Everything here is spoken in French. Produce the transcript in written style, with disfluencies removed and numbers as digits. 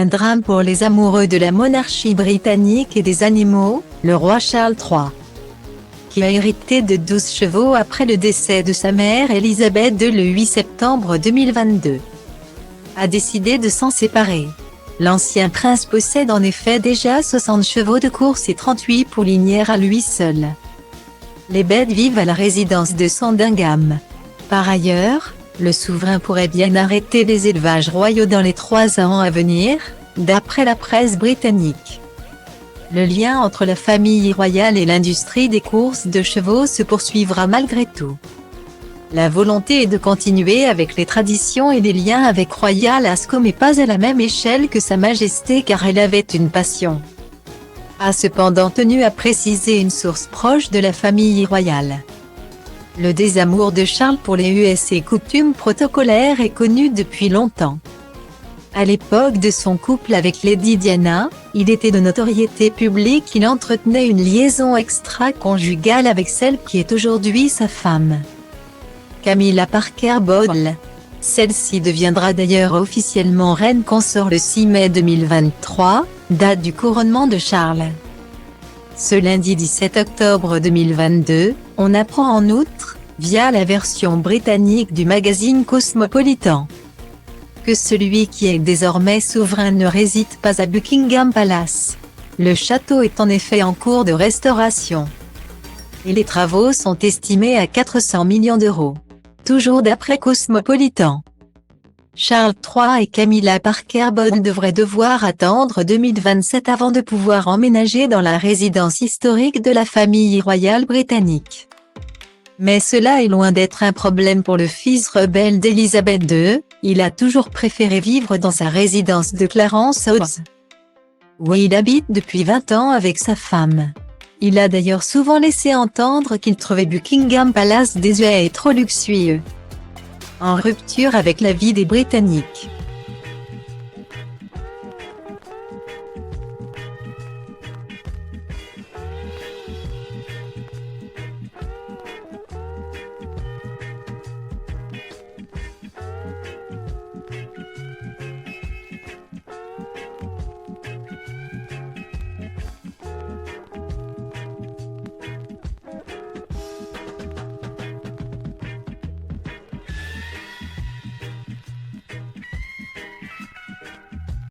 Un drame pour les amoureux de la monarchie britannique et des animaux, le roi Charles III, qui a hérité de 12 chevaux après le décès de sa mère Elisabeth II le 8 septembre 2022, a décidé de s'en séparer. L'ancien prince possède en effet déjà 60 chevaux de course et 38 poulinières à lui seul. Les bêtes vivent à la résidence de Sandringham. Par ailleurs, le souverain pourrait bien arrêter les élevages royaux dans les 3 ans à venir, d'après la presse britannique. Le lien entre la famille royale et l'industrie des courses de chevaux se poursuivra malgré tout. La volonté est de continuer avec les traditions et les liens avec Royal Ascot, mais pas à la même échelle que Sa Majesté, car elle avait une passion, a cependant tenu à préciser une source proche de la famille royale. Le désamour de Charles pour les us et coutumes protocolaires est connu depuis longtemps. À l'époque de son couple avec Lady Diana, il était de notoriété publique qu'il entretenait une liaison extra-conjugale avec celle qui est aujourd'hui sa femme, Camilla Parker Bowles. Celle-ci deviendra d'ailleurs officiellement reine consort le 6 mai 2023, date du couronnement de Charles. Ce lundi 17 octobre 2022, on apprend en outre, via la version britannique du magazine Cosmopolitan, que celui qui est désormais souverain ne réside pas à Buckingham Palace. Le château est en effet en cours de restauration, et les travaux sont estimés à 400 millions d'euros. Toujours d'après Cosmopolitan, Charles III et Camilla Parker Bowles devraient devoir attendre 2027 avant de pouvoir emménager dans la résidence historique de la famille royale britannique. Mais cela est loin d'être un problème pour le fils rebelle d'Elisabeth II, il a toujours préféré vivre dans sa résidence de Clarence House, où il habite depuis 20 ans avec sa femme. Il a d'ailleurs souvent laissé entendre qu'il trouvait Buckingham Palace désuet et trop luxueux, en rupture avec la vie des Britanniques.